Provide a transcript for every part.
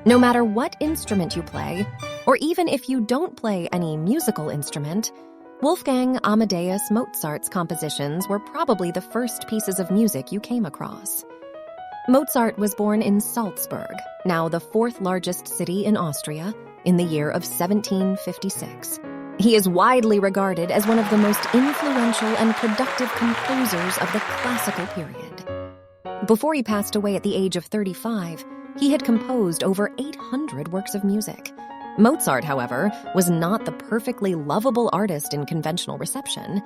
No matter what instrument you play, or even if you don't play any musical instrument, Wolfgang Amadeus Mozart's compositions were probably the first pieces of music you came across. Mozart was born in Salzburg, now the fourth largest city in Austria, in the year of 1756. He is widely regarded as one of the most influential and productive composers of the classical period. Before he passed away at the age of 35, he had composed over 800 works of music. Mozart, however, was not the perfectly lovable artist in conventional reception.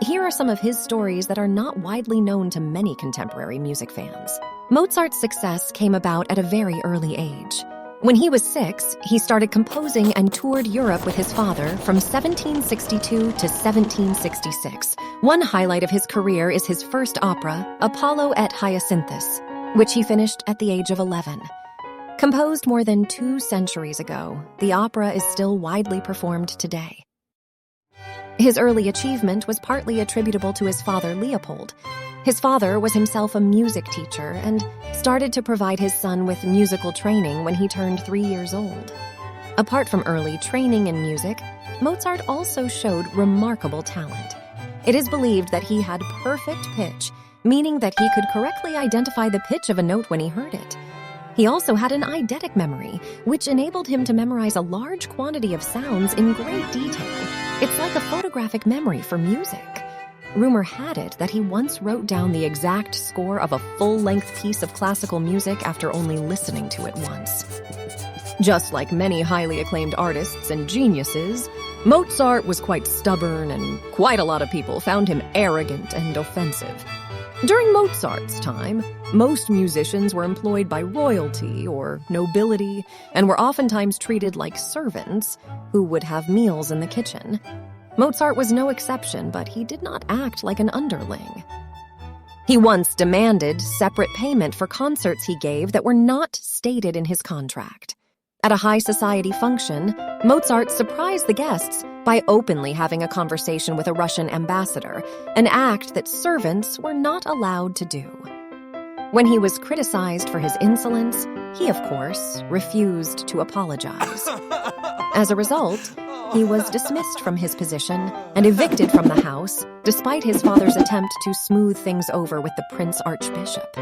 Here are some of his stories that are not widely known to many contemporary music fans. Mozart's success came about at a very early age. When he was 6, he started composing and toured Europe with his father from 1762 to 1766. One highlight of his career is his first opera, Apollo et Hyacinthus, which he finished at the age of 11. Composed more than 2 centuries ago, the opera is still widely performed today. His early achievement was partly attributable to his father, Leopold. His father was himself a music teacher and started to provide his son with musical training when he turned 3 years old. Apart from early training in music, Mozart also showed remarkable talent. It is believed that he had perfect pitch, meaning that he could correctly identify the pitch of a note when he heard it. He also had an eidetic memory, which enabled him to memorize a large quantity of sounds in great detail. It's like a photographic memory for music. Rumor had it that he once wrote down the exact score of a full-length piece of classical music after only listening to it once. Just like many highly acclaimed artists and geniuses, Mozart was quite stubborn, and quite a lot of people found him arrogant and offensive. During Mozart's time, most musicians were employed by royalty or nobility and were oftentimes treated like servants who would have meals in the kitchen. Mozart was no exception, but he did not act like an underling. He once demanded separate payment for concerts he gave that were not stated in his contract. At a high society function, Mozart surprised the guests by openly having a conversation with a Russian ambassador, an act that servants were not allowed to do. When he was criticized for his insolence, he, of course, refused to apologize. As a result, he was dismissed from his position and evicted from the house, despite his father's attempt to smooth things over with the Prince Archbishop.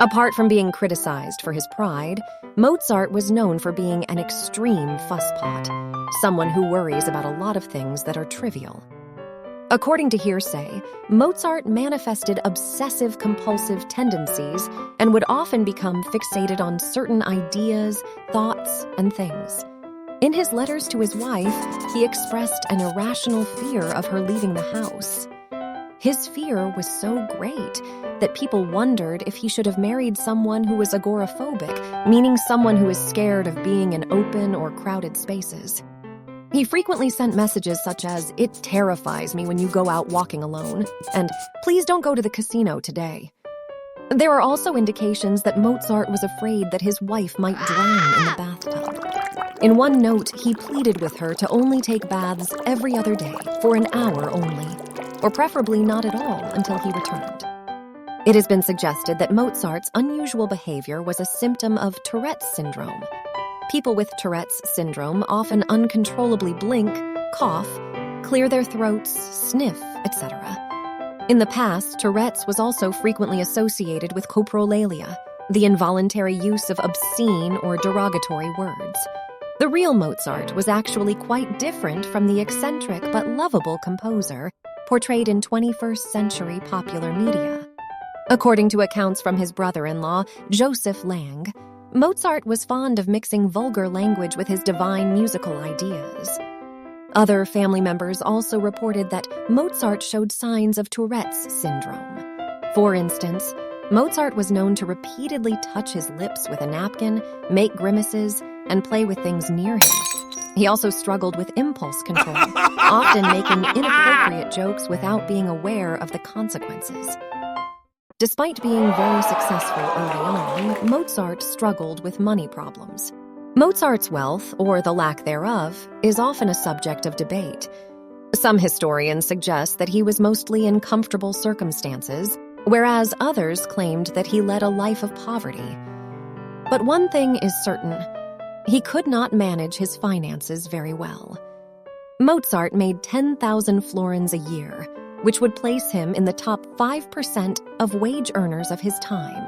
Apart from being criticized for his pride, Mozart was known for being an extreme fusspot, someone who worries about a lot of things that are trivial. According to hearsay, Mozart manifested obsessive-compulsive tendencies and would often become fixated on certain ideas, thoughts, and things. In his letters to his wife, he expressed an irrational fear of her leaving the house. His fear was so great that people wondered if he should have married someone who was agoraphobic, meaning someone who is scared of being in open or crowded spaces. He frequently sent messages such as, "It terrifies me when you go out walking alone," and "Please don't go to the casino today." There are also indications that Mozart was afraid that his wife might drown in the bathtub. In one note, he pleaded with her to only take baths every other day, for an hour only, or preferably not at all until he returned. It has been suggested that Mozart's unusual behavior was a symptom of Tourette's syndrome. People with Tourette's syndrome often uncontrollably blink, cough, clear their throats, sniff, etc. In the past, Tourette's was also frequently associated with coprolalia, the involuntary use of obscene or derogatory words. The real Mozart was actually quite different from the eccentric but lovable composer portrayed in 21st century popular media. According to accounts from his brother-in-law, Joseph Lang, Mozart was fond of mixing vulgar language with his divine musical ideas. Other family members also reported that Mozart showed signs of Tourette's syndrome. For instance, Mozart was known to repeatedly touch his lips with a napkin, make grimaces, and play with things near him. He also struggled with impulse control, often making inappropriate jokes without being aware of the consequences. Despite being very successful early on, Mozart struggled with money problems. Mozart's wealth, or the lack thereof, is often a subject of debate. Some historians suggest that he was mostly in comfortable circumstances, whereas others claimed that he led a life of poverty. But one thing is certain: he could not manage his finances very well. Mozart made 10,000 florins a year, which would place him in the top 5% of wage earners of his time.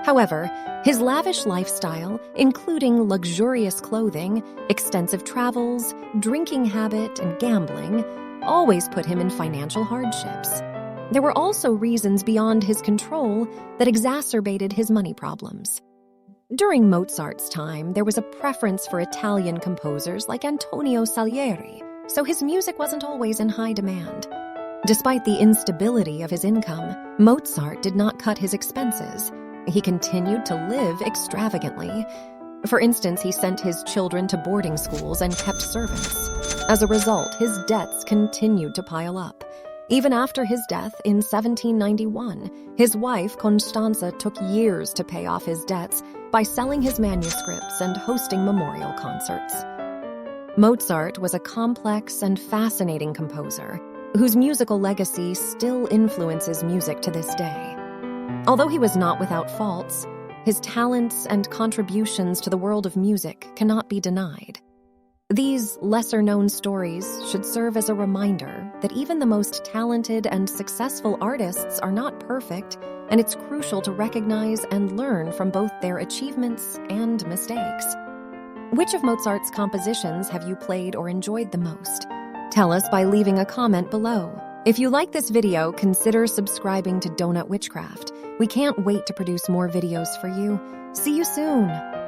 However, his lavish lifestyle, including luxurious clothing, extensive travels, drinking habit, and gambling, always put him in financial hardships. There were also reasons beyond his control that exacerbated his money problems. During Mozart's time, there was a preference for Italian composers like Antonio Salieri, so his music wasn't always in high demand. Despite the instability of his income, Mozart did not cut his expenses. He continued to live extravagantly. For instance, he sent his children to boarding schools and kept servants. As a result, his debts continued to pile up. Even after his death in 1791, his wife Constanza took years to pay off his debts by selling his manuscripts and hosting memorial concerts. Mozart was a complex and fascinating composer whose musical legacy still influences music to this day. Although he was not without faults, his talents and contributions to the world of music cannot be denied. These lesser-known stories should serve as a reminder that even the most talented and successful artists are not perfect, and it's crucial to recognize and learn from both their achievements and mistakes. Which of Mozart's compositions have you played or enjoyed the most? Tell us by leaving a comment below. If you like this video, consider subscribing to Donut Witchcraft. We can't wait to produce more videos for you. See you soon!